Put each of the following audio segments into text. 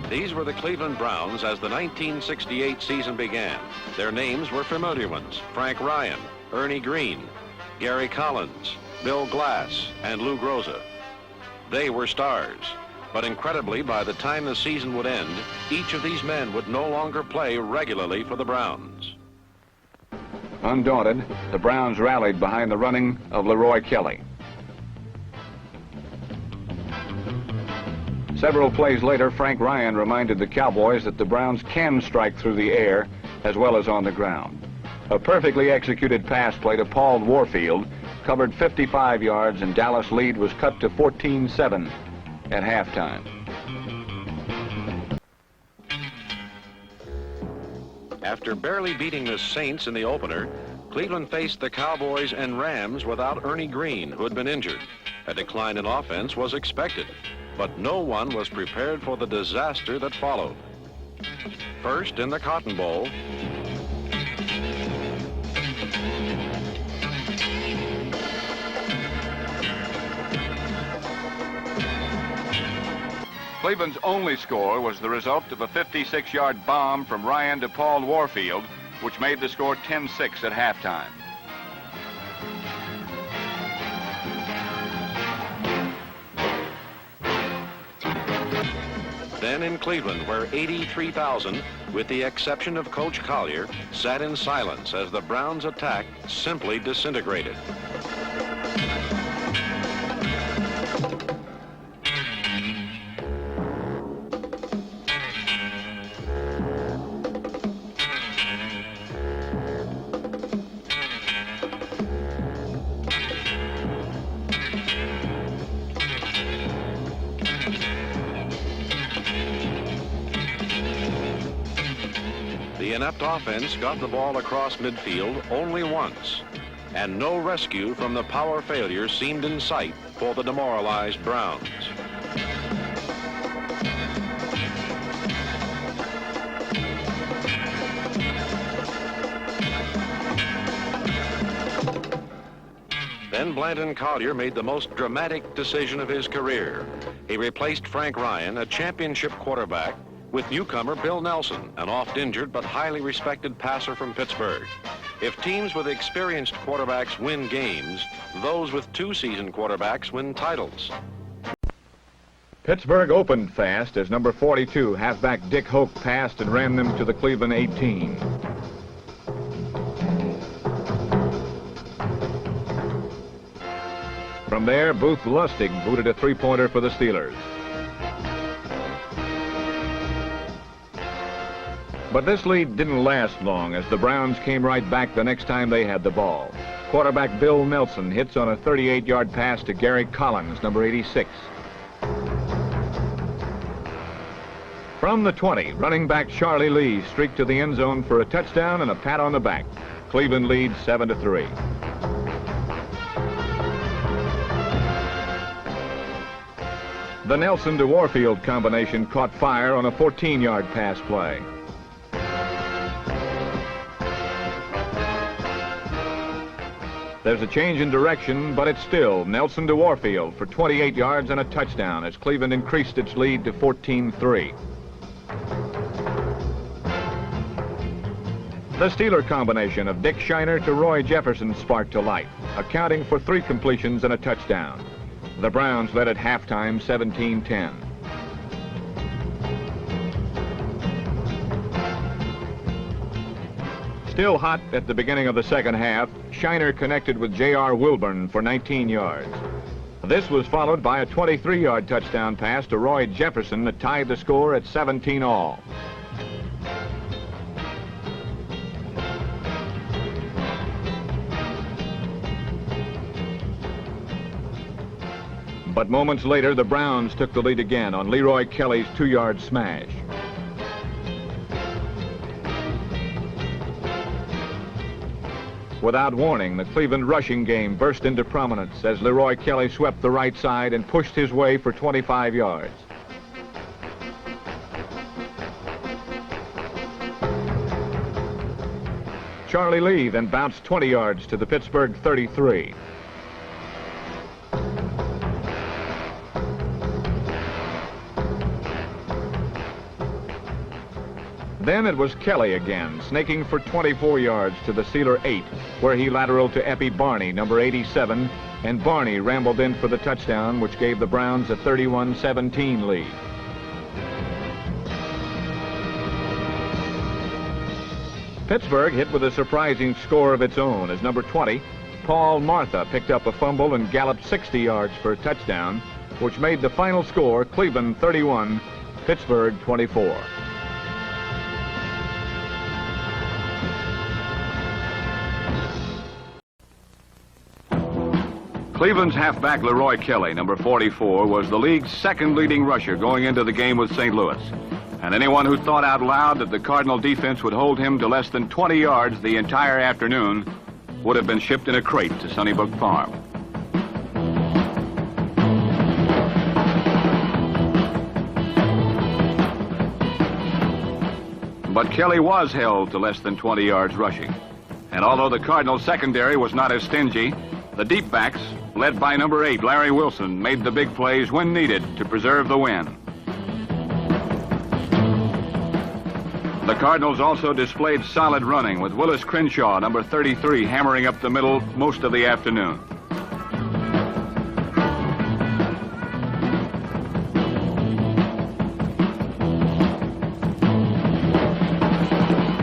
These were the Cleveland Browns as the 1968 season began. Their names were familiar ones: Frank Ryan, Ernie Green, Gary Collins, Bill Glass, and Lou Groza. They were stars. But incredibly, by the time the season would end, each of these men would no longer play regularly for the Browns. Undaunted, the Browns rallied behind the running of Leroy Kelly. Several plays later, Frank Ryan reminded the Cowboys that the Browns can strike through the air as well as on the ground. A perfectly executed pass play to Paul Warfield covered 55 yards, and Dallas' lead was cut to 14-7 at halftime. After barely beating the Saints in the opener, Cleveland faced the Cowboys and Rams without Ernie Green, who had been injured. A decline in offense was expected, but no one was prepared for the disaster that followed. First, in the Cotton Bowl, Cleveland's only score was the result of a 56-yard bomb from Ryan to Paul Warfield, which made the score 10-6 at halftime. Then in Cleveland, where 83,000, with the exception of Coach Collier, sat in silence as the Browns' attack simply disintegrated. The inept offense got the ball across midfield only once, and no rescue from the power failure seemed in sight for the demoralized Browns. Then Blanton Collier made the most dramatic decision of his career. He replaced Frank Ryan, a championship quarterback, with newcomer Bill Nelson, an oft-injured but highly respected passer from Pittsburgh. If teams with experienced quarterbacks win games, those with two seasoned quarterbacks win titles. Pittsburgh opened fast as number 42, halfback Dick Hoke, passed and ran them to the Cleveland 18. From there, Booth Lustig booted a three-pointer for the Steelers. But this lead didn't last long, as the Browns came right back the next time they had the ball. Quarterback Bill Nelson hits on a 38-yard pass to Gary Collins, number 86. From the 20, running back Charlie Lee streaked to the end zone for a touchdown and a pat on the back. Cleveland leads 7-3. The Nelson to Warfield combination caught fire on a 14-yard pass play. There's a change in direction, but it's still Nelson to Warfield for 28 yards and a touchdown as Cleveland increased its lead to 14-3. The Steeler combination of Dick Shiner to Roy Jefferson sparked to life, accounting for 3 completions and a touchdown. The Browns led at halftime 17-10. Still hot at the beginning of the second half, Shiner connected with J.R. Wilburn for 19 yards. This was followed by a 23-yard touchdown pass to Roy Jefferson that tied the score at 17-all. But moments later, the Browns took the lead again on Leroy Kelly's 2-yard smash. Without warning, the Cleveland rushing game burst into prominence as Leroy Kelly swept the right side and pushed his way for 25 yards. Charlie Lee then bounced 20 yards to the Pittsburgh 33. Then it was Kelly again, snaking for 24 yards to the Sealer 8, where he lateraled to Eppie Barney, number 87, and Barney rambled in for the touchdown, which gave the Browns a 31-17 lead. Pittsburgh hit with a surprising score of its own as number 20, Paul Martha, picked up a fumble and galloped 60 yards for a touchdown, which made the final score Cleveland 31, Pittsburgh 24. Cleveland's halfback Leroy Kelly, number 44, was the league's second leading rusher going into the game with St. Louis. And anyone who thought out loud that the Cardinal defense would hold him to less than 20 yards the entire afternoon would have been shipped in a crate to Sunnybrook Farm. But Kelly was held to less than 20 yards rushing. And although the Cardinal secondary was not as stingy, the deep backs, led by number 8, Larry Wilson, made the big plays when needed to preserve the win. The Cardinals also displayed solid running, with Willis Crenshaw, number 33, hammering up the middle most of the afternoon.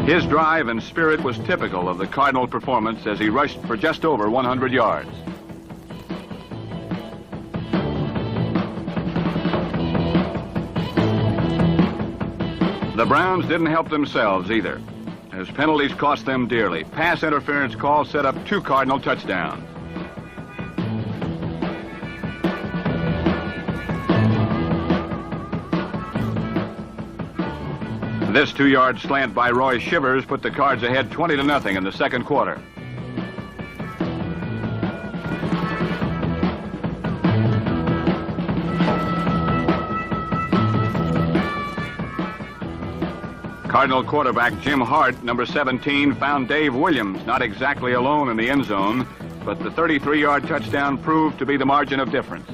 His drive and spirit was typical of the Cardinal performance as he rushed for just over 100 yards. The Browns didn't help themselves either, as penalties cost them dearly. Pass interference calls set up 2 Cardinal touchdowns. This 2-yard slant by Roy Shivers put the Cards ahead 20-0 in the second quarter. Cardinal quarterback Jim Hart, number 17, found Dave Williams not exactly alone in the end zone, but the 33-yard touchdown proved to be the margin of difference.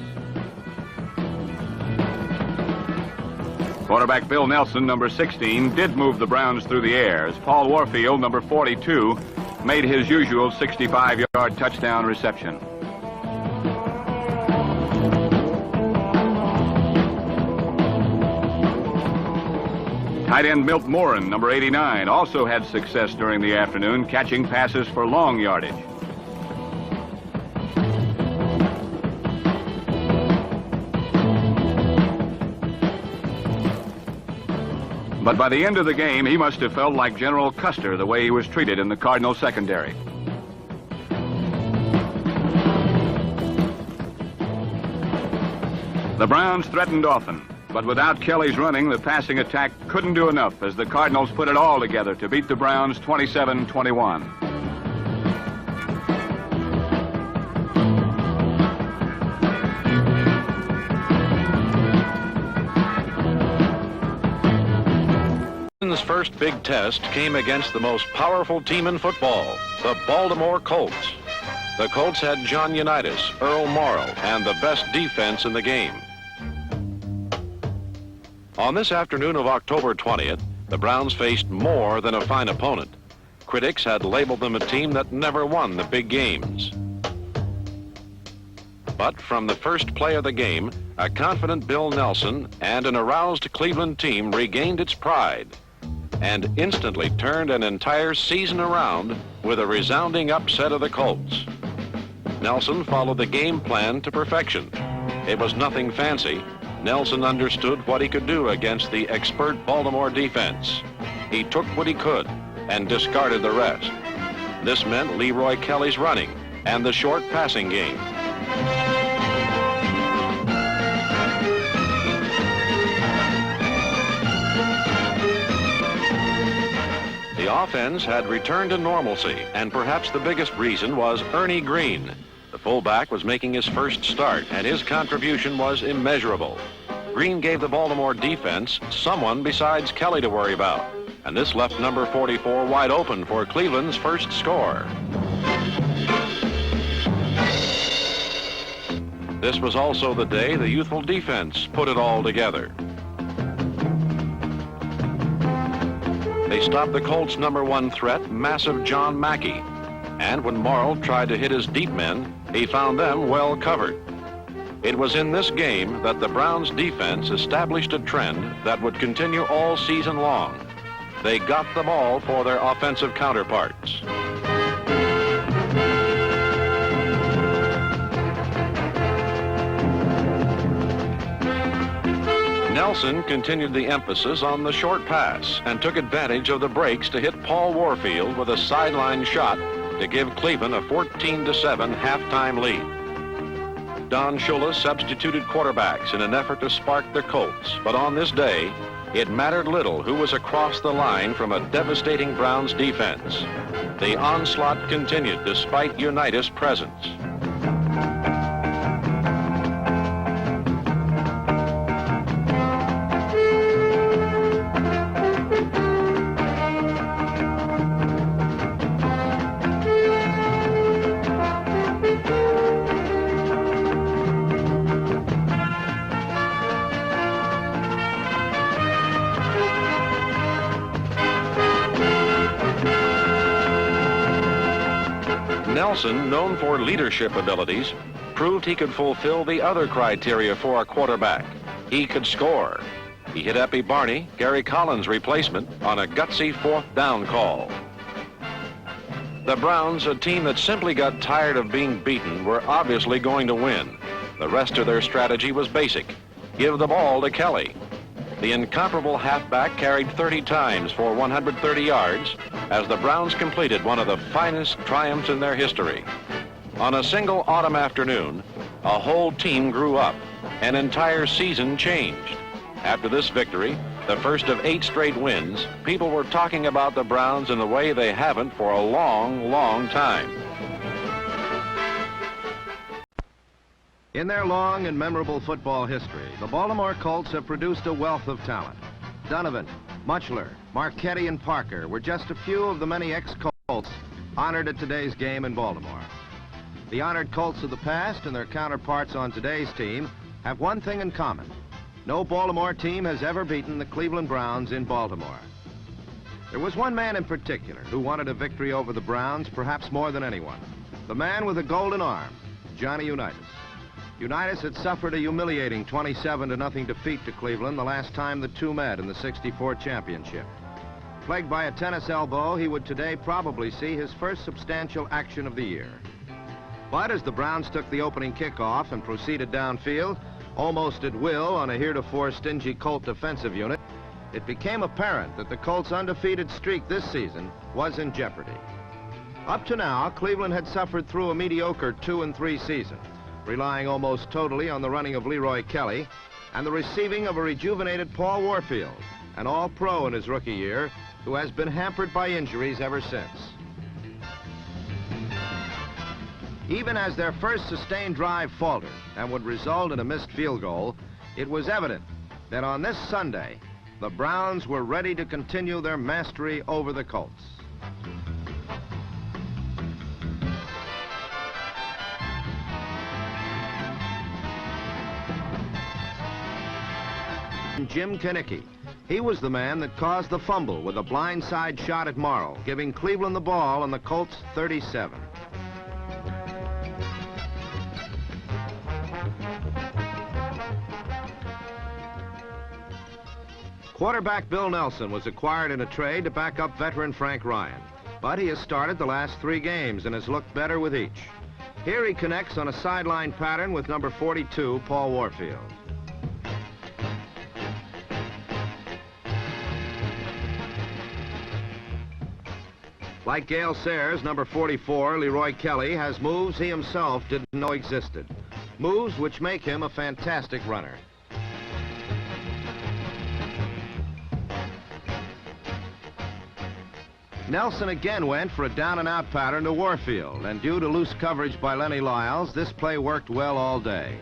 Quarterback Bill Nelson, number 16, did move the Browns through the air as Paul Warfield, number 42, made his usual 65-yard touchdown reception. Tight end Milt Morin, number 89, also had success during the afternoon, catching passes for long yardage. But by the end of the game, he must have felt like General Custer the way he was treated in the Cardinal secondary. The Browns threatened often, but without Kelly's running, the passing attack couldn't do enough as the Cardinals put it all together to beat the Browns 27-21. His first big test came against the most powerful team in football, the Baltimore Colts. The Colts had John Unitas, Earl Morrall, and the best defense in the game. On this afternoon of October 20th, the Browns faced more than a fine opponent. Critics had labeled them a team that never won the big games. But from the first play of the game, a confident Bill Nelson and an aroused Cleveland team regained its pride and instantly turned an entire season around with a resounding upset of the Colts. Nelson followed the game plan to perfection. It was nothing fancy. Nelson understood what he could do against the expert Baltimore defense. He took what he could and discarded the rest. This meant Leroy Kelly's running and the short passing game. The offense had returned to normalcy, and perhaps the biggest reason was Ernie Green. The fullback was making his first start, and his contribution was immeasurable. Green gave the Baltimore defense someone besides Kelly to worry about, and this left number 44 wide open for Cleveland's first score. This was also the day the youthful defense put it all together. They stopped the Colts' #1 threat, massive John Mackey. And when Morrill tried to hit his deep men, he found them well covered. It was in this game that the Browns' defense established a trend that would continue all season long. They got the ball for their offensive counterparts. Nelson continued the emphasis on the short pass and took advantage of the breaks to hit Paul Warfield with a sideline shot to give Cleveland a 14-7 halftime lead. Don Shula substituted quarterbacks in an effort to spark the Colts, but on this day, it mattered little who was across the line from a devastating Browns defense. The onslaught continued despite Unitas' presence. Nelson, known for leadership abilities, proved he could fulfill the other criteria for a quarterback. He could score. He hit Eppie Barney, Gary Collins' replacement, on a gutsy 4th down call. The Browns, a team that simply got tired of being beaten, were obviously going to win. The rest of their strategy was basic. Give the ball to Kelly. The incomparable halfback carried 30 times for 130 yards as the Browns completed one of the finest triumphs in their history. On a single autumn afternoon, a whole team grew up. An entire season changed. After this victory, the first of 8 straight wins, people were talking about the Browns in the way they haven't for a long, long time. In their long and memorable football history, the Baltimore Colts have produced a wealth of talent. Donovan, Mutchler, Marchetti, and Parker were just a few of the many ex-Colts honored at today's game in Baltimore. The honored Colts of the past and their counterparts on today's team have one thing in common. No Baltimore team has ever beaten the Cleveland Browns in Baltimore. There was one man in particular who wanted a victory over the Browns perhaps more than anyone. The man with a golden arm, Johnny Unitas. Unitas had suffered a humiliating 27-0 defeat to Cleveland the last time the two met in the '64 championship. Plagued by a tennis elbow, he would today probably see his first substantial action of the year. But as the Browns took the opening kickoff and proceeded downfield, almost at will on a heretofore stingy Colt defensive unit, it became apparent that the Colts' undefeated streak this season was in jeopardy. Up to now, Cleveland had suffered through a mediocre 2-3 season, relying almost totally on the running of Leroy Kelly and the receiving of a rejuvenated Paul Warfield, an all-pro in his rookie year, who has been hampered by injuries ever since. Even as their first sustained drive faltered and would result in a missed field goal, it was evident that on this Sunday, the Browns were ready to continue their mastery over the Colts. Jim Kanicki. He was the man that caused the fumble with a blindside shot at Morrill, giving Cleveland the ball on the Colts' 37. Quarterback Bill Nelson was acquired in a trade to back up veteran Frank Ryan, but he has started the last 3 games and has looked better with each. Here he connects on a sideline pattern with number 42, Paul Warfield. Like Gale Sayers, number 44, Leroy Kelly has moves he himself didn't know existed. Moves which make him a fantastic runner. Nelson again went for a down-and-out pattern to Warfield, and due to loose coverage by Lenny Lyles, this play worked well all day.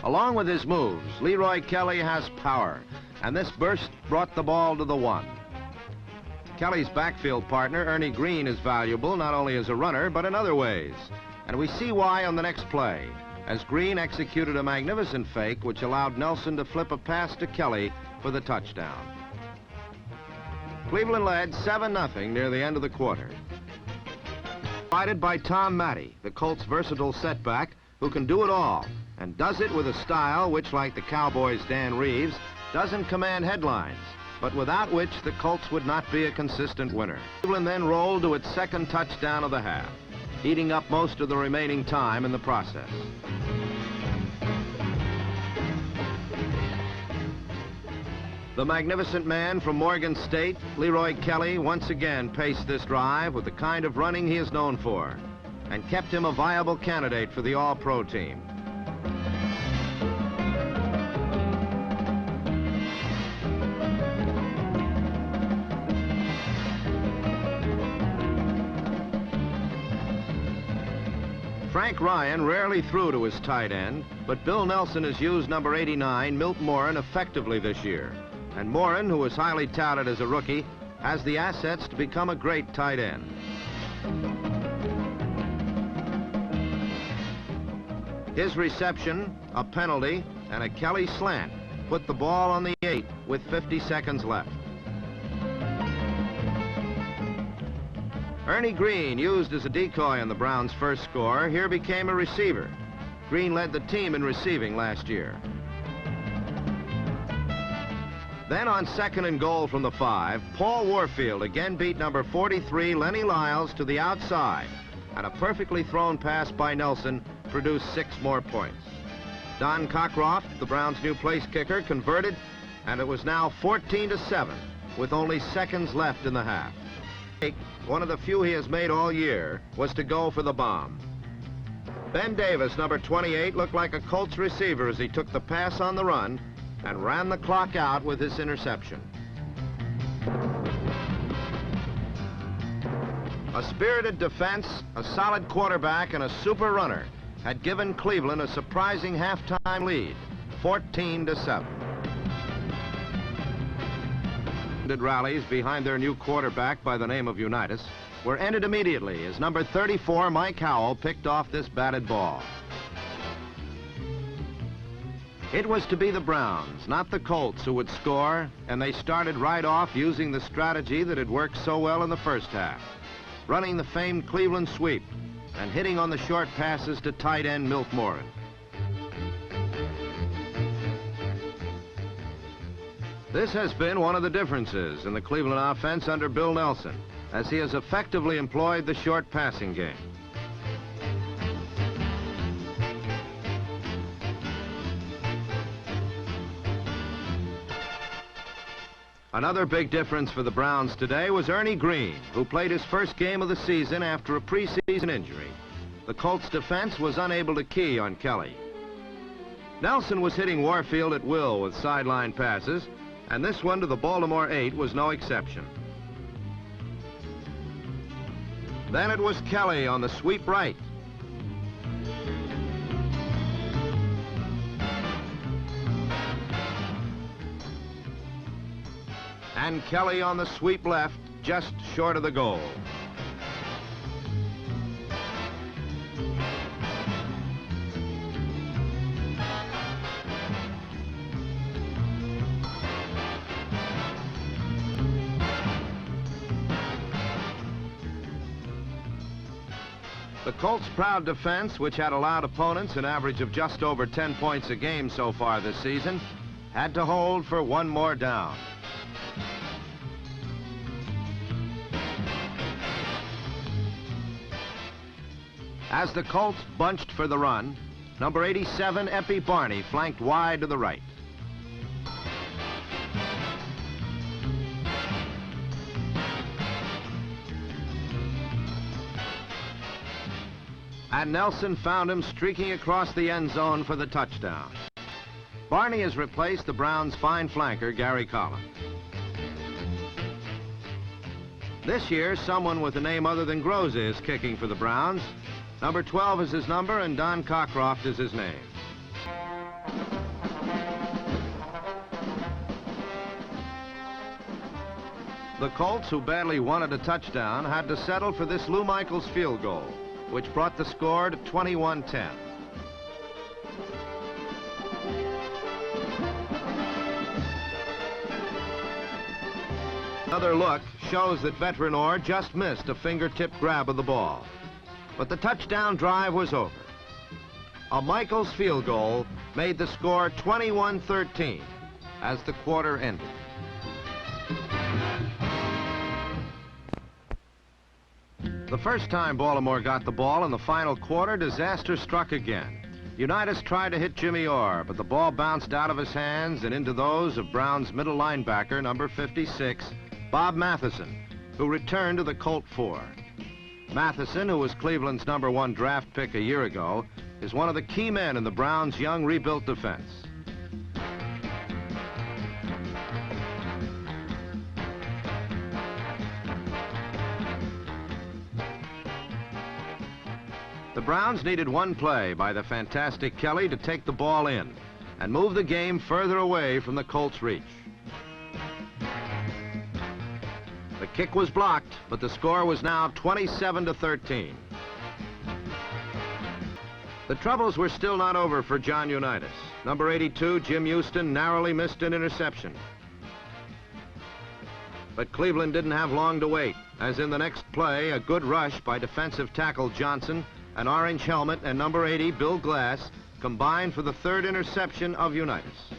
Along with his moves, Leroy Kelly has power, and this burst brought the ball to the 1. Kelly's backfield partner, Ernie Green, is valuable not only as a runner, but in other ways. And we see why on the next play. as Green executed a magnificent fake which allowed Nelson to flip a pass to Kelly for the touchdown. Cleveland led 7-0 near the end of the quarter. Guided by Tom Matty, the Colts' versatile setback, who can do it all, and does it with a style which, like the Cowboys' Dan Reeves, doesn't command headlines, but without which the Colts would not be a consistent winner. Cleveland then rolled to its second touchdown of the half, eating up most of the remaining time in the process. The magnificent man from Morgan State, Leroy Kelly, once again paced this drive with the kind of running he is known for, and kept him a viable candidate for the All-Pro team. Frank Ryan rarely threw to his tight end, but Bill Nelson has used number 89, Milt Morin, effectively this year. And Morin, who was highly touted as a rookie, has the assets to become a great tight end. His reception, a penalty, and a Kelly slant put the ball on the 8 with 50 seconds left. Ernie Green, used as a decoy on the Browns' first score, here became a receiver. Green led the team in receiving last year. Then on 2nd and goal from the 5, Paul Warfield again beat number 43, Lenny Lyles, to the outside, and a perfectly thrown pass by Nelson produced 6 more points. Don Cockcroft, the Browns' new place kicker, converted, and it was now 14-7, with only seconds left in the half. One of the few he has made all year was to go for the bomb. Ben Davis, number 28, looked like a Colts receiver as he took the pass on the run and ran the clock out with his interception. A spirited defense, a solid quarterback, and a super runner had given Cleveland a surprising halftime lead, 14-7. Rallies behind their new quarterback by the name of Unitas were ended immediately as number 34, Mike Howell, picked off this batted ball. It was to be the Browns, not the Colts, who would score, and they started right off using the strategy that had worked so well in the first half, running the famed Cleveland sweep and hitting on the short passes to tight end Milt Morin. This has been one of the differences in the Cleveland offense under Bill Nelson, as he has effectively employed the short passing game. Another big difference for the Browns today was Ernie Green, who played his first game of the season after a preseason injury. The Colts defense was unable to key on Kelly. Nelson was hitting Warfield at will with sideline passes, and this one to the Baltimore 8 was no exception. Then it was Kelly on the sweep right. And Kelly on the sweep left, just short of the goal. The Colts' proud defense, which had allowed opponents an average of just over 10 points a game so far this season, had to hold for one more down. As the Colts bunched for the run, number 87, Eppie Barney, flanked wide to the right. And Nelson found him streaking across the end zone for the touchdown. Barney has replaced the Browns' fine flanker, Gary Collins. This year, someone with a name other than Groza is kicking for the Browns. Number 12 is his number, and Don Cockcroft is his name. The Colts, who badly wanted a touchdown, had to settle for this Lou Michaels field goal, which brought the score to 21-10. Another look shows that veteran Orr just missed a fingertip grab of the ball. But the touchdown drive was over. A Michaels field goal made the score 21-13 as the quarter ended. The first time Baltimore got the ball in the final quarter, disaster struck again. Unitas tried to hit Jimmy Orr, but the ball bounced out of his hands and into those of Brown's middle linebacker, number 56, Bob Matheson, who returned to the Colt 4. Matheson, who was Cleveland's #1 draft pick a year ago, is one of the key men in the Browns' young rebuilt defense. The Browns needed one play by the fantastic Kelly to take the ball in and move the game further away from the Colts' reach. The kick was blocked, but the score was now 27-13. The troubles were still not over for John Unitas. Number 82, Jim Houston, narrowly missed an interception. But Cleveland didn't have long to wait, as in the next play, a good rush by defensive tackle Johnson, an orange helmet, and number 80, Bill Glass, combined for the third interception of Unitas.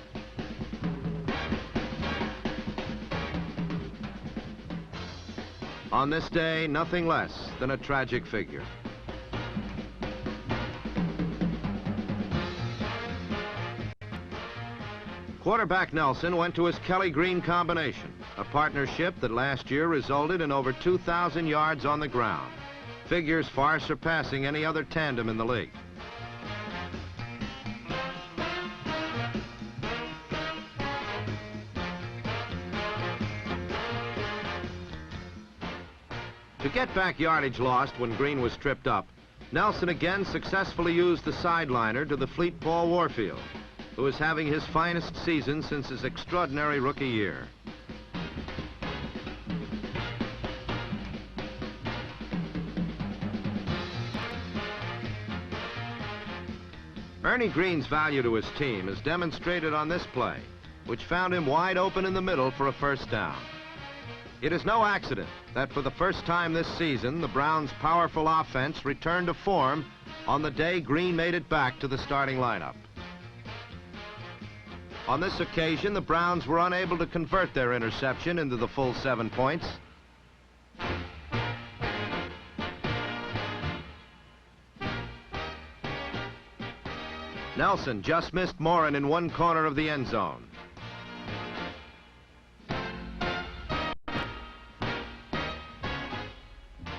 On this day, nothing less than a tragic figure. Quarterback Nelson went to his Kelly-Green combination, a partnership that last year resulted in over 2,000 yards on the ground, figures far surpassing any other tandem in the league. To get back yardage lost when Green was tripped up, Nelson again successfully used the sideliner to the fleet Paul Warfield, who is having his finest season since his extraordinary rookie year. Ernie Green's value to his team is demonstrated on this play, which found him wide open in the middle for a first down. It is no accident that for the first time this season, the Browns' powerful offense returned to form on the day Green made it back to the starting lineup. On this occasion, the Browns were unable to convert their interception into the full 7 points. Nelson just missed Morin in one corner of the end zone.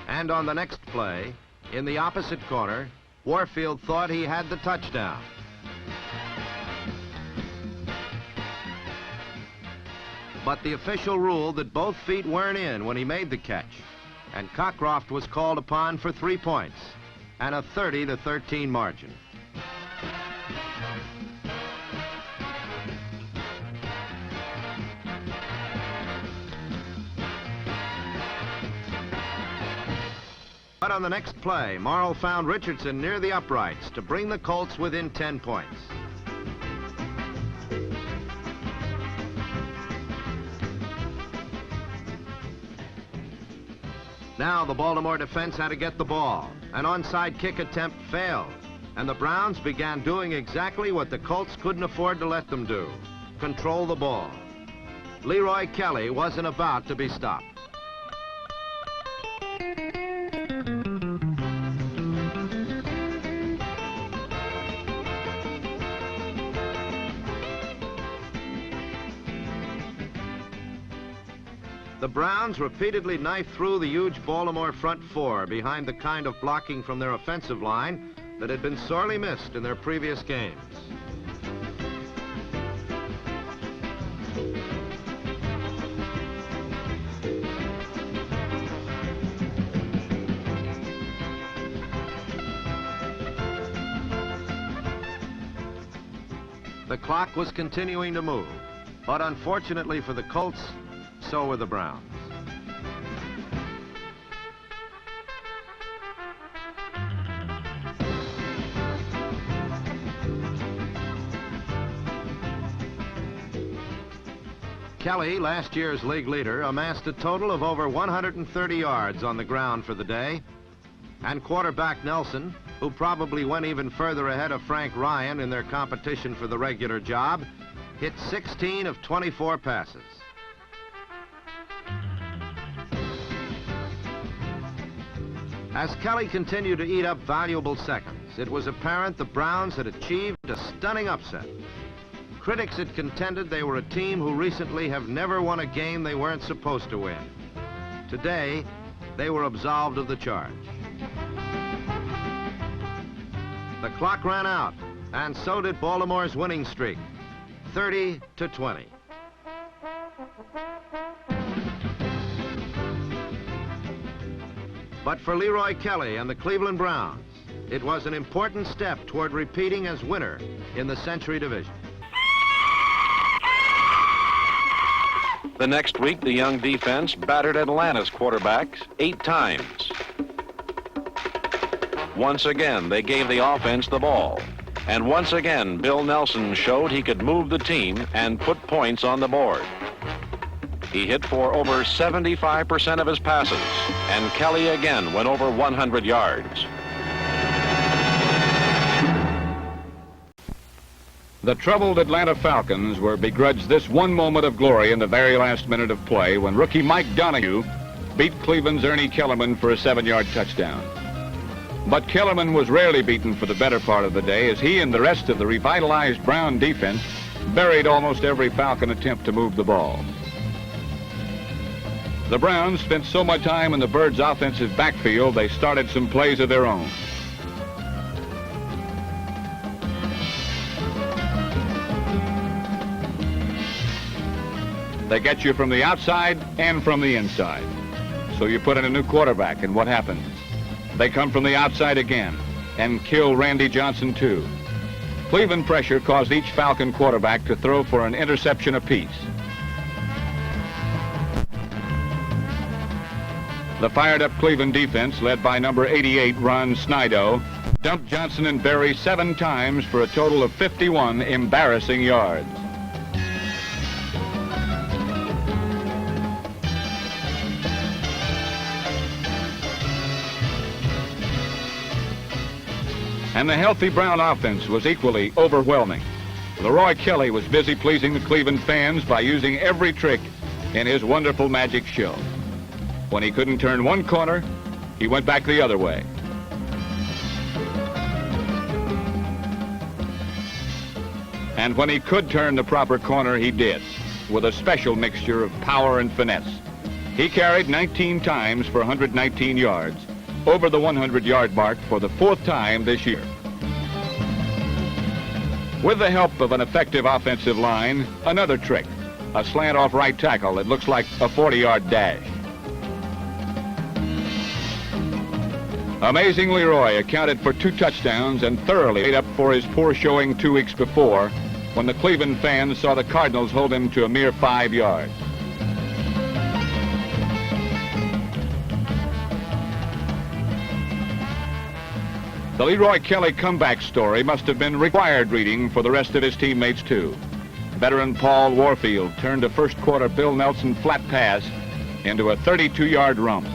And on the next play, in the opposite corner, Warfield thought he had the touchdown. But the official ruled that both feet weren't in when he made the catch, and Cockcroft was called upon for 3 points and a 30-13 margin. But on the next play, Morrill found Richardson near the uprights to bring the Colts within 10 points. Now the Baltimore defense had to get the ball. An onside kick attempt failed, and the Browns began doing exactly what the Colts couldn't afford to let them do: control the ball. Leroy Kelly wasn't about to be stopped. The Browns repeatedly knifed through the huge Baltimore front four behind the kind of blocking from their offensive line that had been sorely missed in their previous games. The clock was continuing to move, but unfortunately for the Colts, so were the Browns. Kelly, last year's league leader, amassed a total of over 130 yards on the ground for the day. And quarterback Nelson, who probably went even further ahead of Frank Ryan in their competition for the regular job, hit 16 of 24 passes. As Kelly continued to eat up valuable seconds, it was apparent the Browns had achieved a stunning upset. Critics had contended they were a team who recently have never won a game they weren't supposed to win. Today, they were absolved of the charge. The clock ran out, and so did Baltimore's winning streak, 30-20. But for Leroy Kelly and the Cleveland Browns, it was an important step toward repeating as winner in the Century Division. The next week, the young defense battered Atlanta's quarterbacks 8 times. Once again, they gave the offense the ball. And once again, Bill Nelson showed he could move the team and put points on the board. He hit for over 75% of his passes, and Kelly again went over 100 yards. The troubled Atlanta Falcons were begrudged this one moment of glory in the very last minute of play when rookie Mike Donahue beat Cleveland's Ernie Kellerman for a 7-yard touchdown. But Kellerman was rarely beaten for the better part of the day, as he and the rest of the revitalized Brown defense buried almost every Falcon attempt to move the ball. The Browns spent so much time in the Birds' offensive backfield, they started some plays of their own. They get you from the outside and from the inside. So you put in a new quarterback, and what happens? They come from the outside again and kill Randy Johnson too. Cleveland pressure caused each Falcon quarterback to throw for an interception apiece. The fired-up Cleveland defense, led by number 88, Ron Snido, dumped Johnson and Berry 7 times for a total of 51 embarrassing yards. And the healthy Brown offense was equally overwhelming. Leroy Kelly was busy pleasing the Cleveland fans by using every trick in his wonderful magic show. When he couldn't turn one corner, he went back the other way. And when he could turn the proper corner, he did, with a special mixture of power and finesse. He carried 19 times for 119 yards, over the 100-yard mark for the 4th time this year. With the help of an effective offensive line, another trick, a slant off right tackle that looks like a 40-yard dash. Amazing Leroy accounted for 2 touchdowns and thoroughly made up for his poor showing 2 weeks before when the Cleveland fans saw the Cardinals hold him to a mere 5 yards. The Leroy Kelly comeback story must have been required reading for the rest of his teammates, too. Veteran Paul Warfield turned a first-quarter Bill Nelson flat pass into a 32-yard rump.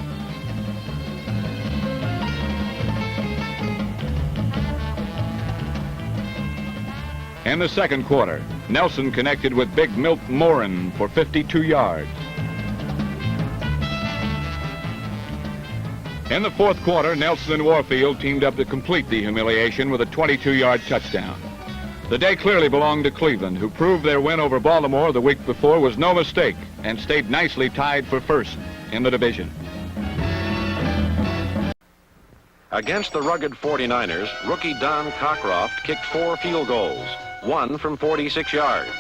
In the second quarter, Nelson connected with Big Milt Morin for 52 yards. In the fourth quarter, Nelson and Warfield teamed up to complete the humiliation with a 22-yard touchdown. The day clearly belonged to Cleveland, who proved their win over Baltimore the week before was no mistake and stayed nicely tied for first in the division. Against the rugged 49ers, rookie Don Cockcroft kicked 4 field goals, 1 from 46 yards.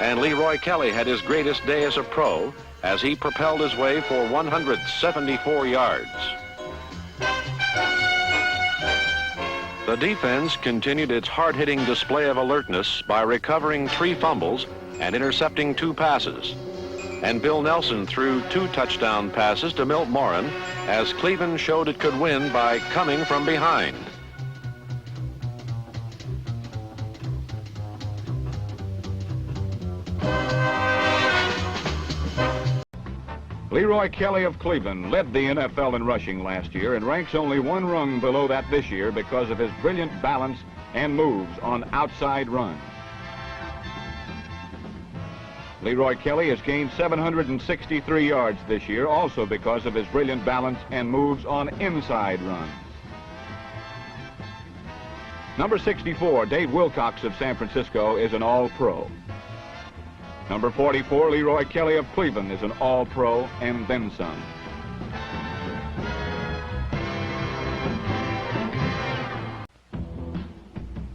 And Leroy Kelly had his greatest day as a pro as he propelled his way for 174 yards. The defense continued its hard-hitting display of alertness by recovering 3 fumbles and intercepting 2 passes. And Bill Nelson threw 2 touchdown passes to Milt Morin as Cleveland showed it could win by coming from behind. Leroy Kelly of Cleveland led the NFL in rushing last year and ranks only one rung below that this year because of his brilliant balance and moves on outside runs. Leroy Kelly has gained 763 yards this year, also because of his brilliant balance and moves on inside runs. Number 64, Dave Wilcox of San Francisco, is an All-Pro. Number 44, Leroy Kelly of Cleveland, is an All-Pro and then some.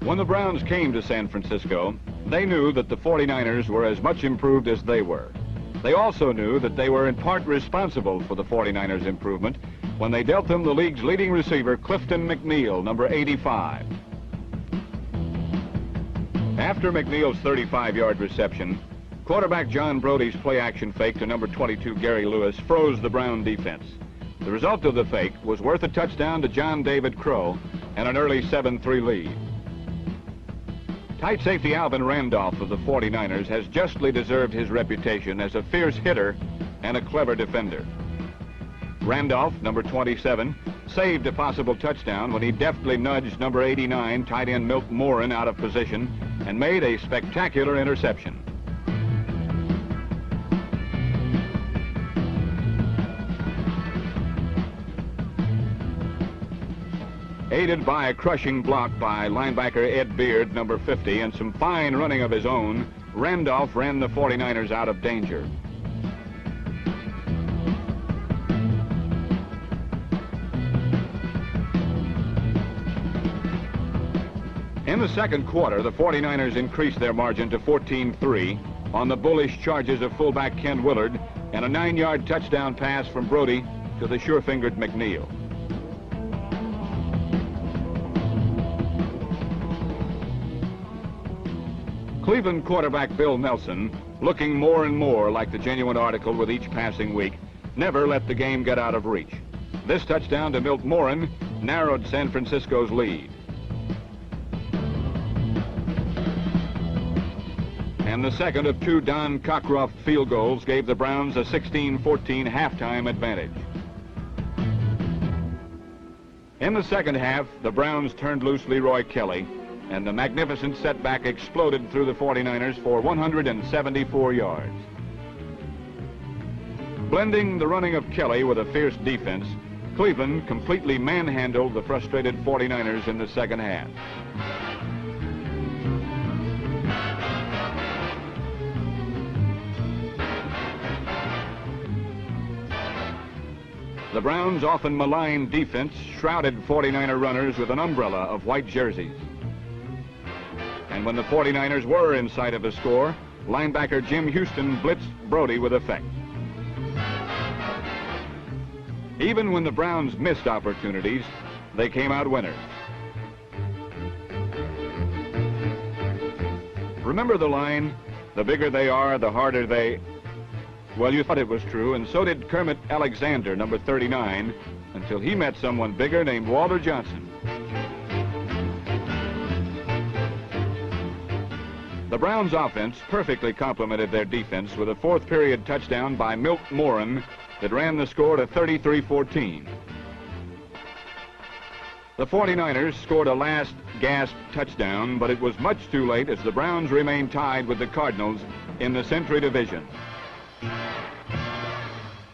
When the Browns came to San Francisco, they knew that the 49ers were as much improved as they were. They also knew that they were in part responsible for the 49ers' improvement when they dealt them the league's leading receiver, Clifton McNeil, number 85. After McNeil's 35-yard reception, quarterback John Brody's play-action fake to number 22, Gary Lewis, froze the Brown defense. The result of the fake was worth a touchdown to John David Crow and an early 7-3 lead. Tight safety Alvin Randolph of the 49ers has justly deserved his reputation as a fierce hitter and a clever defender. Randolph, number 27, saved a possible touchdown when he deftly nudged number 89, tight end Milt Morin, out of position and made a spectacular interception. Aided by a crushing block by linebacker Ed Beard, number 50, and some fine running of his own, Randolph ran the 49ers out of danger. In the second quarter, the 49ers increased their margin to 14-3 on the bullish charges of fullback Ken Willard and a 9-yard touchdown pass from Brody to the sure-fingered McNeil. Cleveland quarterback Bill Nelson, looking more and more like the genuine article with each passing week, never let the game get out of reach. This touchdown to Milt Morin narrowed San Francisco's lead. And the second of two Don Cockcroft field goals gave the Browns a 16-14 halftime advantage. In the second half, the Browns turned loose Leroy Kelly, and the magnificent setback exploded through the 49ers for 174 yards. Blending the running of Kelly with a fierce defense, Cleveland completely manhandled the frustrated 49ers in the second half. The Browns' often maligned defense shrouded 49er runners with an umbrella of white jerseys. And when the 49ers were in sight of a score, linebacker Jim Houston blitzed Brody with effect. Even when the Browns missed opportunities, they came out winners. Remember the line, the bigger they are, the harder they... Well, you thought it was true, and so did Kermit Alexander, number 39, until he met someone bigger named Walter Johnson. The Browns' offense perfectly complemented their defense with a fourth-period touchdown by Milt Morin that ran the score to 33-14. The 49ers scored a last-gasp touchdown, but it was much too late as the Browns remained tied with the Cardinals in the Century Division.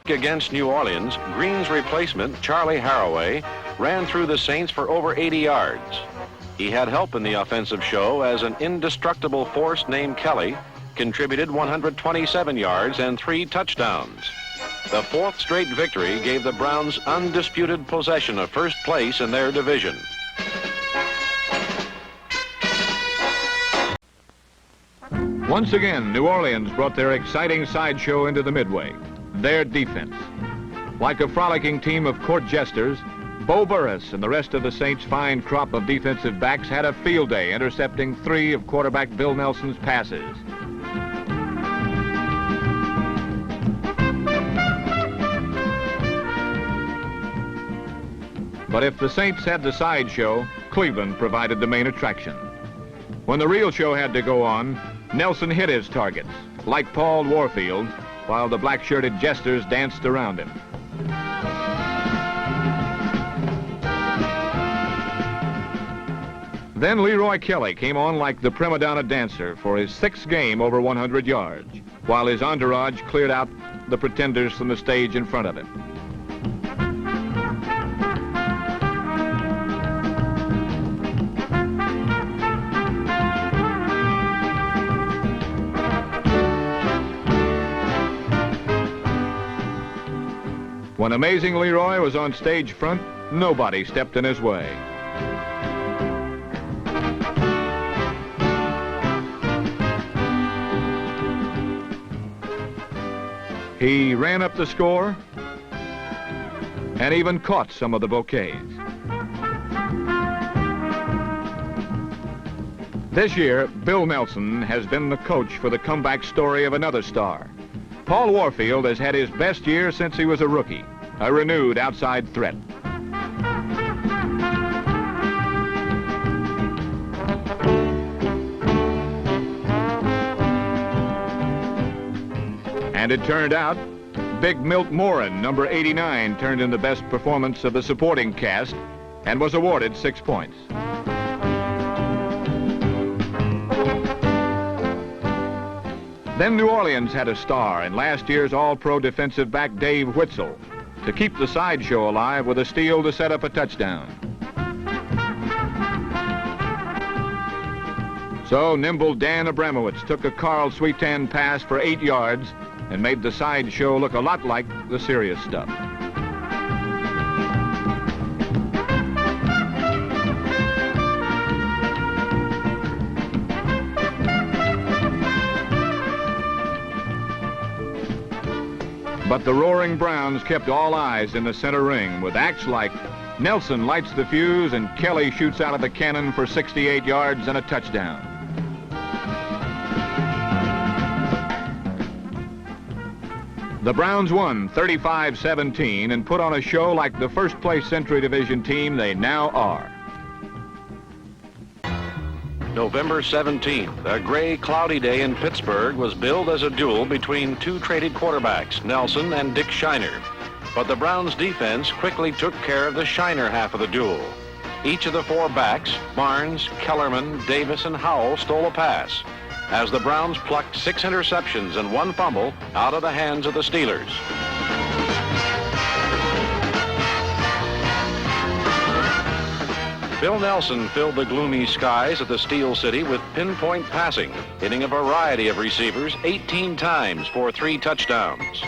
Against New Orleans, Green's replacement, Charlie Haraway, ran through the Saints for over 80 yards. He had help in the offensive show as an indestructible force named Kelly contributed 127 yards and 3 touchdowns. The fourth straight victory gave the Browns undisputed possession of first place in their division. Once again, New Orleans brought their exciting sideshow into the Midway, their defense. Like a frolicking team of court jesters, Bo Burris and the rest of the Saints' fine crop of defensive backs had a field day intercepting 3 of quarterback Bill Nelson's passes. But if the Saints had the sideshow, Cleveland provided the main attraction. When the real show had to go on, Nelson hit his targets, like Paul Warfield, while the black-shirted jesters danced around him. Then Leroy Kelly came on like the prima donna dancer for his 6th game over 100 yards, while his entourage cleared out the pretenders from the stage in front of him. When Amazing Leroy was on stage front, nobody stepped in his way. He ran up the score and even caught some of the bouquets. This year, Bill Nelson has been the coach for the comeback story of another star. Paul Warfield has had his best year since he was a rookie, a renewed outside threat. And it turned out, Big Milt Morin, number 89, turned in the best performance of the supporting cast and was awarded 6 points. Then New Orleans had a star in last year's All-Pro defensive back Dave Witzel to keep the sideshow alive with a steal to set up a touchdown. So nimble Dan Abramowitz took a Carl Sweetan pass for 8 yards and made the sideshow look a lot like the serious stuff. But the roaring Browns kept all eyes in the center ring with acts like Nelson lights the fuse and Kelly shoots out of the cannon for 68 yards and a touchdown. The Browns won 35-17 and put on a show like the first-place Century Division team they now are. November 17th, a gray, cloudy day in Pittsburgh was billed as a duel between 2 traded quarterbacks, Nelson and Dick Shiner. But the Browns' defense quickly took care of the Shiner half of the duel. Each of the 4 backs, Barnes, Kellerman, Davis, and Howell, stole a pass, as the Browns plucked 6 interceptions and 1 fumble out of the hands of the Steelers. Bill Nelson filled the gloomy skies of the Steel City with pinpoint passing, hitting a variety of receivers 18 times for 3 touchdowns.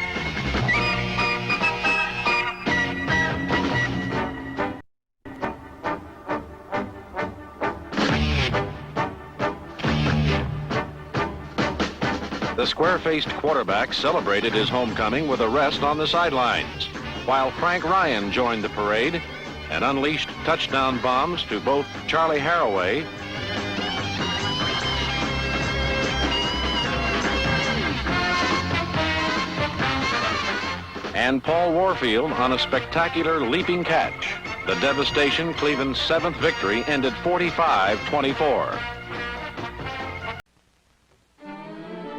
The square-faced quarterback celebrated his homecoming with a rest on the sidelines, while Frank Ryan joined the parade and unleashed touchdown bombs to both Charlie Haraway and Paul Warfield on a spectacular leaping catch. The devastation Cleveland's 7th victory ended 45-24.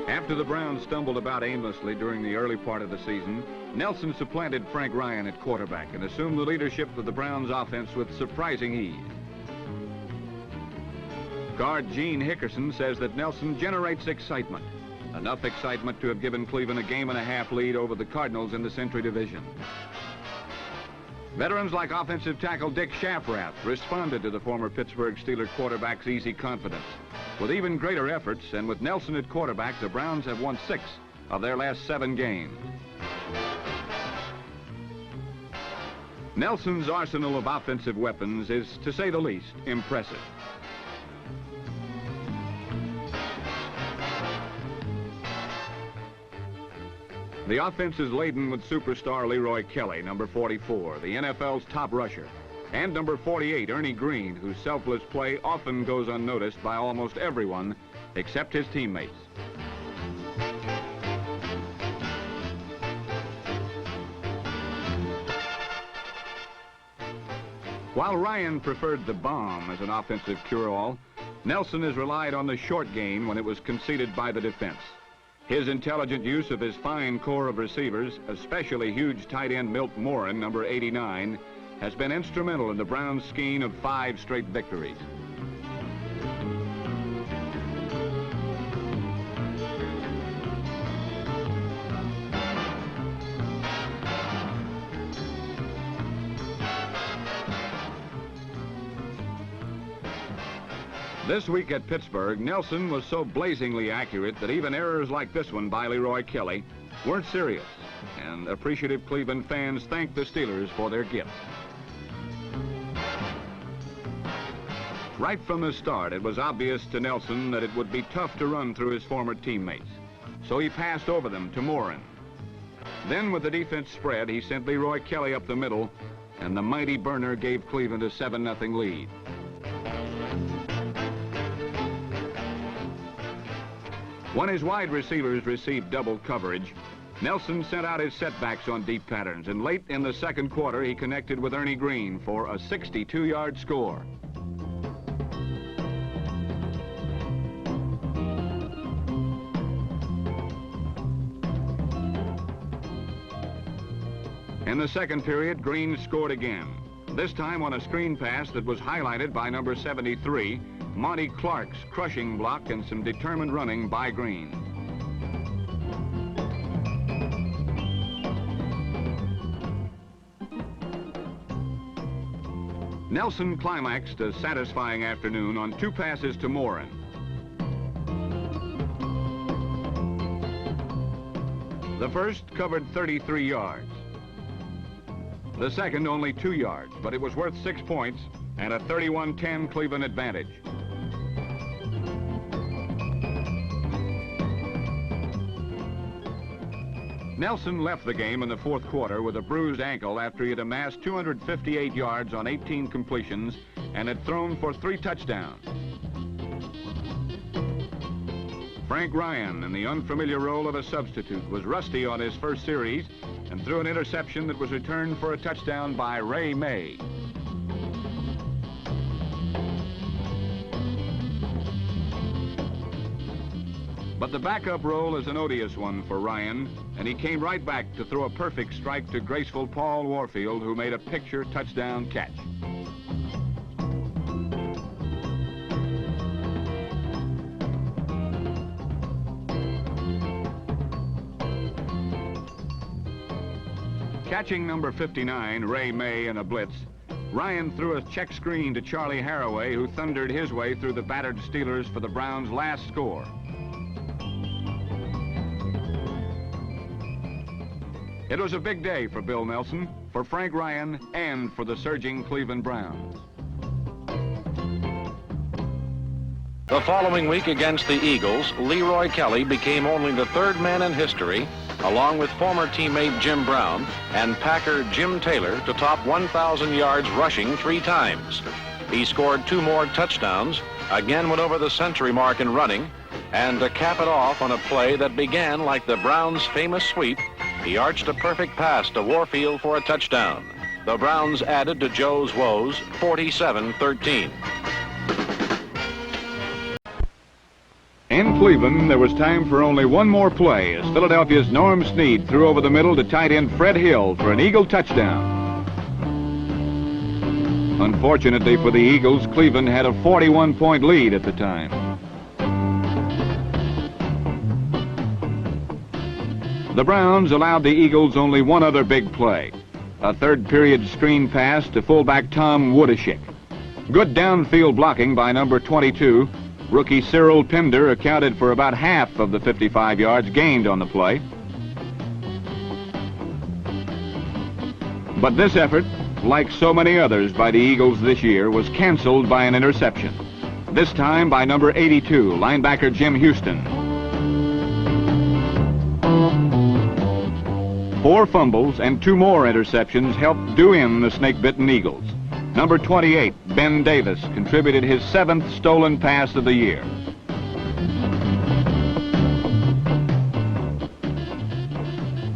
After the Browns stumbled about aimlessly during the early part of the season, Nelson supplanted Frank Ryan at quarterback and assumed the leadership of the Browns offense with surprising ease. Guard Gene Hickerson says that Nelson generates excitement, enough excitement to have given Cleveland a 1.5 game lead over the Cardinals in the Century Division. Veterans like offensive tackle Dick Shafrath responded to the former Pittsburgh Steelers quarterback's easy confidence. With even greater efforts, and with Nelson at quarterback, the Browns have won 6 of their last 7 games. Nelson's arsenal of offensive weapons is, to say the least, impressive. The offense is laden with superstar Leroy Kelly, number 44, the NFL's top rusher, and number 48, Ernie Green, whose selfless play often goes unnoticed by almost everyone except his teammates. While Ryan preferred the bomb as an offensive cure-all, Nelson has relied on the short gain when it was conceded by the defense. His intelligent use of his fine core of receivers, especially huge tight end Milt Morin, number 89, has been instrumental in the Browns' skein of 5 straight victories. This week at Pittsburgh, Nelson was so blazingly accurate that even errors like this one by Leroy Kelly weren't serious, and appreciative Cleveland fans thanked the Steelers for their gift. Right from the start, it was obvious to Nelson that it would be tough to run through his former teammates, so he passed over them to Morin. Then, with the defense spread, he sent Leroy Kelly up the middle, and the mighty burner gave Cleveland a 7-0 lead. When his wide receivers received double coverage, Nelson sent out his setbacks on deep patterns, and late in the second quarter, he connected with Ernie Green for a 62-yard score. In the second period, Green scored again, this time on a screen pass that was highlighted by number 73, Monty Clark's crushing block and some determined running by Green. Nelson climaxed a satisfying afternoon on 2 passes to Morin. The first covered 33 yards. The second only 2 yards, but it was worth 6 points and a 31-10 Cleveland advantage. Nelson left the game in the fourth quarter with a bruised ankle after he had amassed 258 yards on 18 completions and had thrown for 3 touchdowns. Frank Ryan, in the unfamiliar role of a substitute, was rusty on his first series and threw an interception that was returned for a touchdown by Ray May. But the backup role is an odious one for Ryan, and he came right back to throw a perfect strike to graceful Paul Warfield, who made a picture touchdown catch. Catching number 59, Ray May, in a blitz, Ryan threw a check screen to Charlie Haraway, who thundered his way through the battered Steelers for the Browns' last score. It was a big day for Bill Nelson, for Frank Ryan, and for the surging Cleveland Browns. The following week against the Eagles, Leroy Kelly became only the 3rd man in history, along with former teammate Jim Brown and Packer Jim Taylor, to top 1,000 yards rushing 3 times. He scored 2 more touchdowns, again went over the century mark in running, and to cap it off on a play that began like the Browns' famous sweep, he arched a perfect pass to Warfield for a touchdown. The Browns added to Joe's woes 47-13. In Cleveland, there was time for only one more play as Philadelphia's Norm Snead threw over the middle to tight end Fred Hill for an Eagle touchdown. Unfortunately for the Eagles, Cleveland had a 41-point lead at the time. The Browns allowed the Eagles only one other big play, a third-period screen pass to fullback Tom Woodishick. Good downfield blocking by number 22, rookie Cyril Pinder, accounted for about half of the 55 yards gained on the play. But this effort, like so many others by the Eagles this year, was canceled by an interception, this time by number 82, linebacker Jim Houston. 4 fumbles and 2 more interceptions helped do in the snake-bitten Eagles. Number 28, Ben Davis, contributed his 7th stolen pass of the year.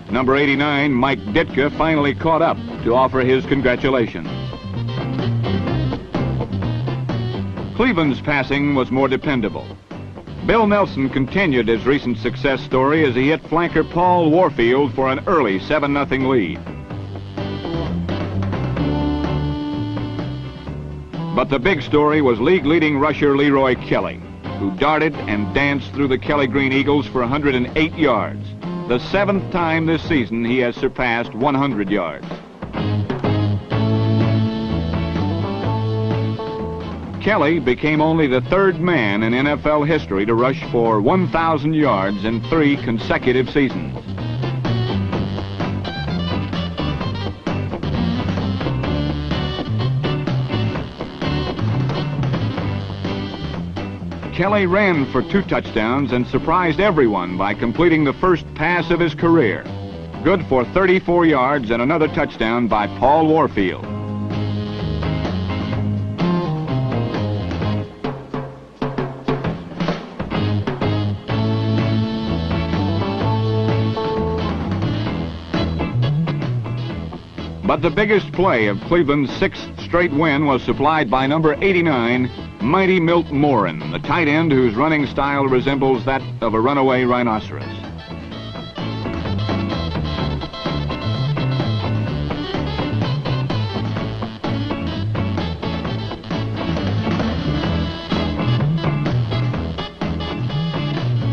Number 89, Mike Ditka, finally caught up to offer his congratulations. Cleveland's passing was more dependable. Bill Nelson continued his recent success story as he hit flanker Paul Warfield for an early 7-0 lead. But the big story was league-leading rusher Leroy Kelly, who darted and danced through the Kelly Green Eagles for 108 yards, the 7th time this season he has surpassed 100 yards. Kelly became only the 3rd man in NFL history to rush for 1,000 yards in 3 consecutive seasons. Kelly ran for 2 touchdowns and surprised everyone by completing the first pass of his career. Good for 34 yards and another touchdown by Paul Warfield. But the biggest play of Cleveland's 6th straight win was supplied by number 89, Mighty Milt Morin, the tight end whose running style resembles that of a runaway rhinoceros.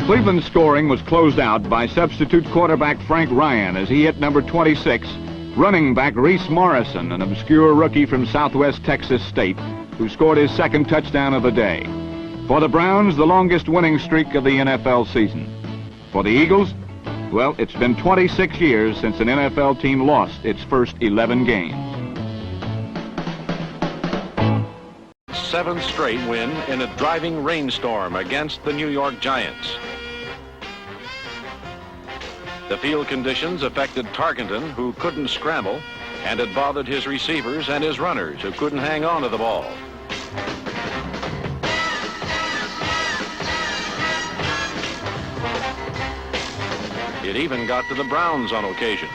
Cleveland's scoring was closed out by substitute quarterback Frank Ryan as he hit number 26, running back Reese Morrison, an obscure rookie from Southwest Texas State, who scored his 2nd touchdown of the day. For the Browns, the longest winning streak of the NFL season. For the Eagles, well, it's been 26 years since an NFL team lost its first 11 games. 7th straight win in a driving rainstorm against the New York Giants. The field conditions affected Tarkenton, who couldn't scramble, and it bothered his receivers and his runners, who couldn't hang on to the ball. It even got to the Browns on occasion.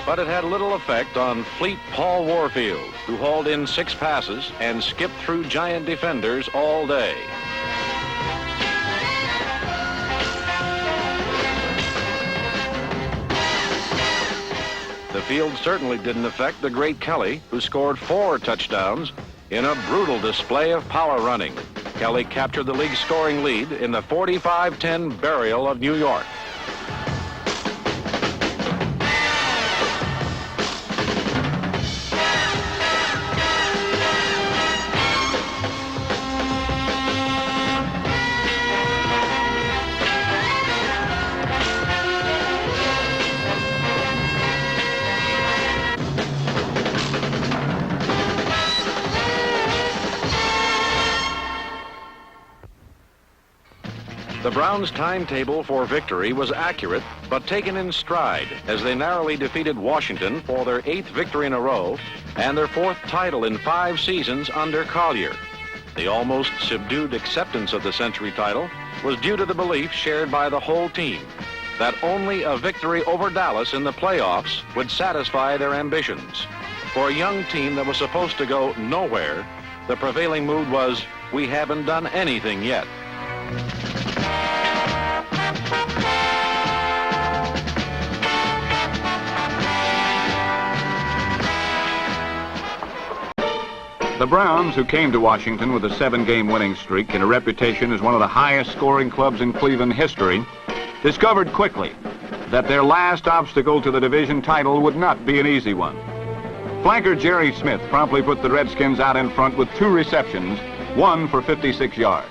But it had little effect on fleet Paul Warfield, who hauled in 6 passes and skipped through Giant defenders all day. The field certainly didn't affect the great Kelly, who scored 4 touchdowns in a brutal display of power running. Kelly captured the league scoring lead in the 45-10 burial of New York. The Browns' timetable for victory was accurate, but taken in stride as they narrowly defeated Washington for their 8th victory in a row and their 4th title in 5 seasons under Collier. The almost subdued acceptance of the Century title was due to the belief shared by the whole team that only a victory over Dallas in the playoffs would satisfy their ambitions. For a young team that was supposed to go nowhere, the prevailing mood was, we haven't done anything yet. The Browns, who came to Washington with a 7-game winning streak and a reputation as one of the highest scoring clubs in Cleveland history, discovered quickly that their last obstacle to the division title would not be an easy one. Flanker Jerry Smith promptly put the Redskins out in front with 2 receptions, 1 for 56 yards.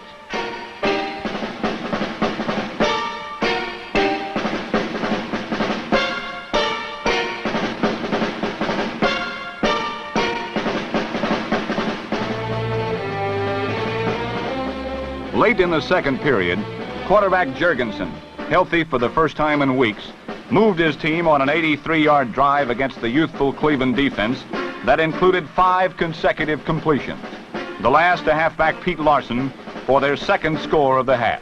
Late in the 2nd period, quarterback Jurgensen, healthy for the first time in weeks, moved his team on an 83-yard drive against the youthful Cleveland defense that included 5 consecutive completions, the last to halfback Pete Larson for their 2nd score of the half.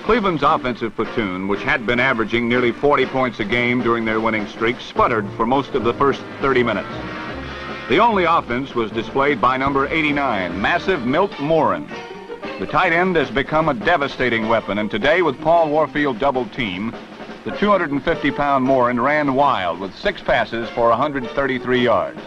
Cleveland's offensive platoon, which had been averaging nearly 40 points a game during their winning streak, sputtered for most of the first 30 minutes. The only offense was displayed by number 89, massive Milt Morin. The tight end has become a devastating weapon, and today with Paul Warfield double team, the 250-pound Morin ran wild with 6 passes for 133 yards.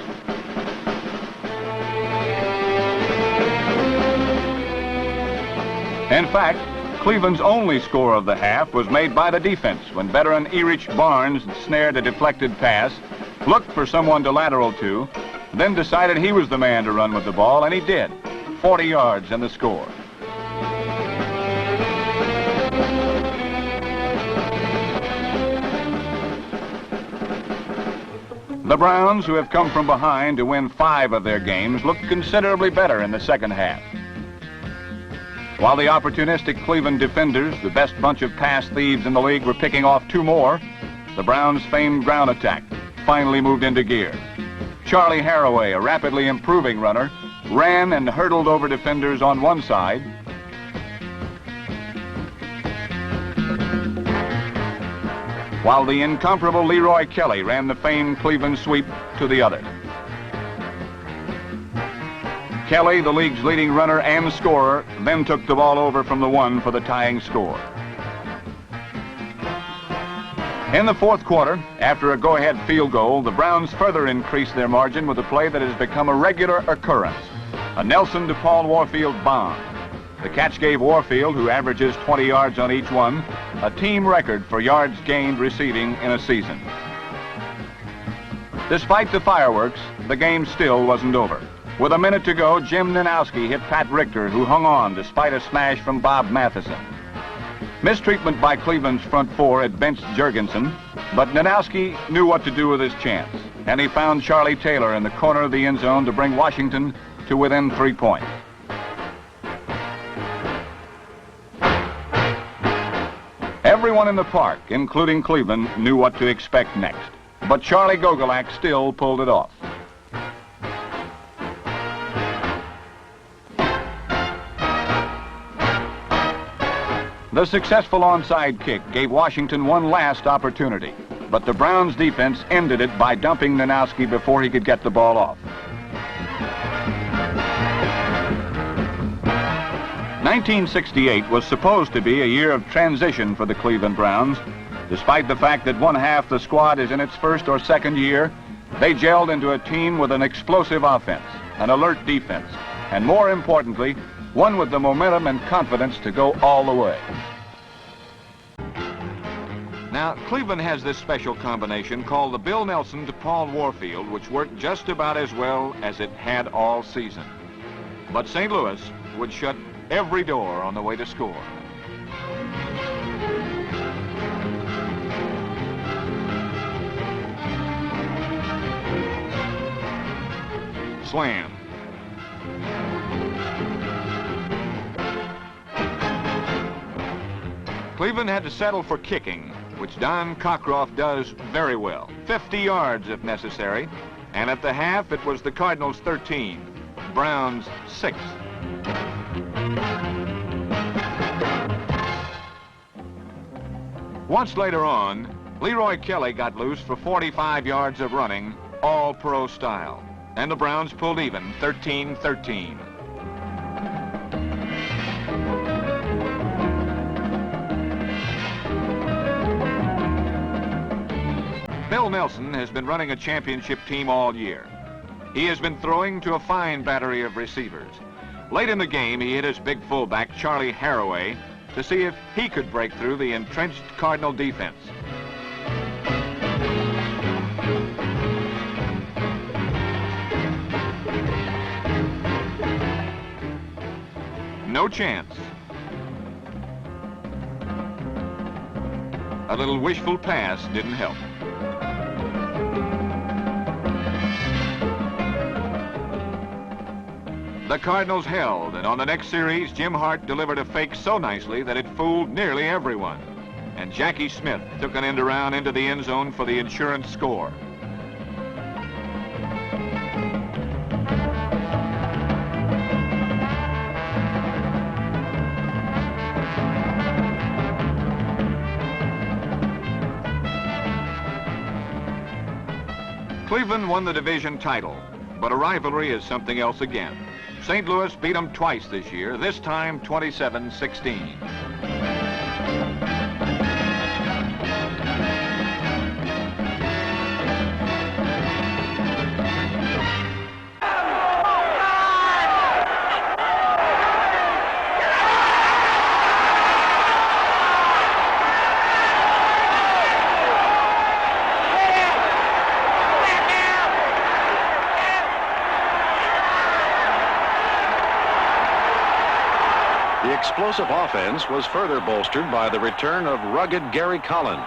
In fact, Cleveland's only score of the half was made by the defense when veteran Erich Barnes snared a deflected pass, looked for someone to lateral to, then decided he was the man to run with the ball, and he did. 40 yards in the score. The Browns, who have come from behind to win 5 of their games, looked considerably better in the second half. While the opportunistic Cleveland defenders, the best bunch of pass thieves in the league, were picking off 2 more, the Browns' famed ground attack finally moved into gear. Charlie Haraway, a rapidly improving runner, ran and hurdled over defenders on one side, while the incomparable Leroy Kelly ran the famed Cleveland sweep to the other. Kelly, the league's leading runner and scorer, then took the ball over from the 1 for the tying score. In the fourth quarter, after a go-ahead field goal, the Browns further increased their margin with a play that has become a regular occurrence, a Nelson to Paul Warfield bomb. The catch gave Warfield, who averages 20 yards on each one, a team record for yards gained receiving in a season. Despite the fireworks, the game still wasn't over. With a minute to go, Jim Ninowski hit Pat Richter, who hung on despite a smash from Bob Matheson. Mistreatment by Cleveland's front 4 had benched Jurgensen, but Ninowski knew what to do with his chance, and he found Charlie Taylor in the corner of the end zone to bring Washington to within 3 points. Everyone in the park, including Cleveland, knew what to expect next, but Charlie Gogolak still pulled it off. The successful onside kick gave Washington one last opportunity, but the Browns' defense ended it by dumping Ninowski before he could get the ball off. 1968 was supposed to be a year of transition for the Cleveland Browns. Despite the fact that one half the squad is in its first or second year, they gelled into a team with an explosive offense, an alert defense, and more importantly, one with the momentum and confidence to go all the way. Now, Cleveland has this special combination called the Bill Nelson to Paul Warfield, which worked just about as well as it had all season. But St. Louis would shut every door on the way to score. Slam. Cleveland had to settle for kicking, which Don Cockcroft does very well. 50 yards if necessary. And at the half, it was the Cardinals 13, Browns 6. Once later on, Leroy Kelly got loose for 45 yards of running, all-pro style. And the Browns pulled even, 13-13. Bill Nelson has been running a championship team all year. He has been throwing to a fine battery of receivers. Late in the game, he hit his big fullback, Charlie Haraway, to see if he could break through the entrenched Cardinal defense. No chance. A little wishful pass didn't help. The Cardinals held, and on the next series, Jim Hart delivered a fake so nicely that it fooled nearly everyone. And Jackie Smith took an end around into the end zone for the insurance score. Cleveland won the division title, but a rivalry is something else again. St. Louis beat them twice this year, this time 27-16. The explosive offense was further bolstered by the return of rugged Gary Collins.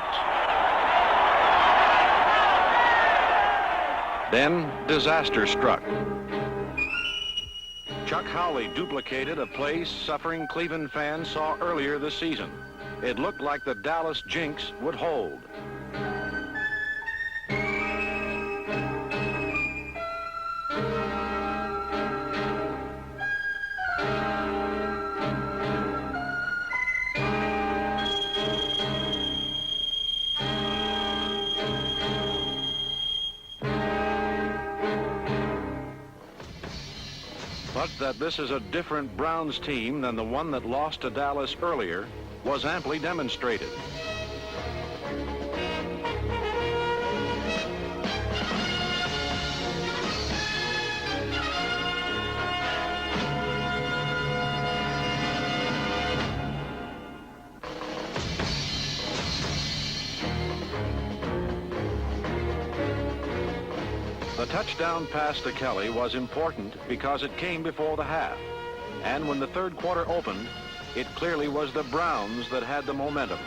Then disaster struck. Chuck Howley duplicated a play suffering Cleveland fans saw earlier this season. It looked like the Dallas jinx would hold. But that this is a different Browns team than the one that lost to Dallas earlier was amply demonstrated. The touchdown pass to Kelly was important because it came before the half. And when the third quarter opened, it clearly was the Browns that had the momentum.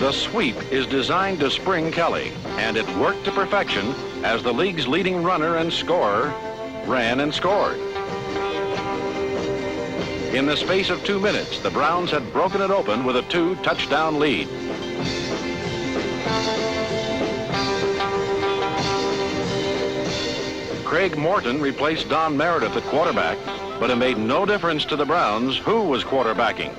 The sweep is designed to spring Kelly, and it worked to perfection as the league's leading runner and scorer ran and scored. In the space of 2 minutes, the Browns had broken it open with a 2-touchdown lead. Craig Morton replaced Don Meredith at quarterback, but it made no difference to the Browns who was quarterbacking.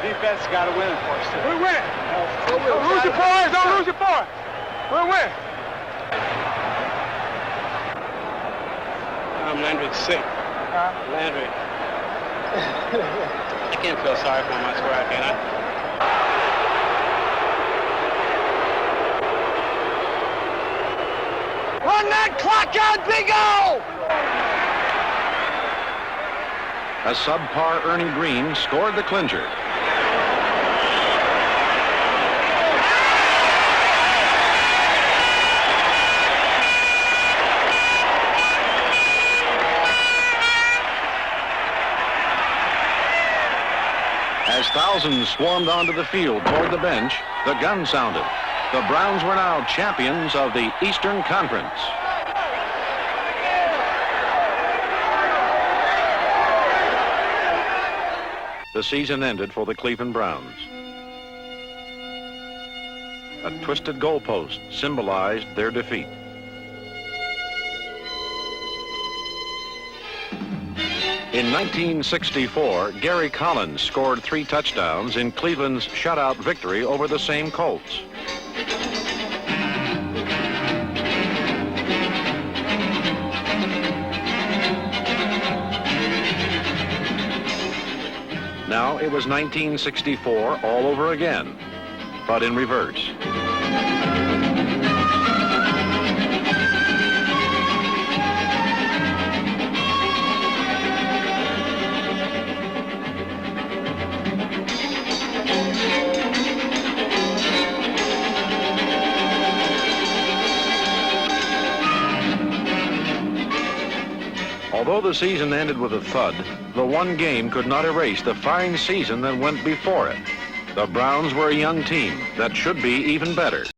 Defense got to win it for us. We win. Don't lose your boys. Don't lose your boys. We'll win. Landry's sick. Landry. I can't feel sorry for him, I swear I cannot. Run that clock out, Big O! A subpar Ernie Green scored the clincher. As thousands swarmed onto the field toward the bench, the gun sounded. The Browns were now champions of the Eastern Conference. The season ended for the Cleveland Browns. A twisted goalpost symbolized their defeat. In 1964, Gary Collins scored 3 touchdowns in Cleveland's shutout victory over the same Colts. Now it was 1964 all over again, but in reverse. Although the season ended with a thud, the one game could not erase the fine season that went before it. The Browns were a young team that should be even better.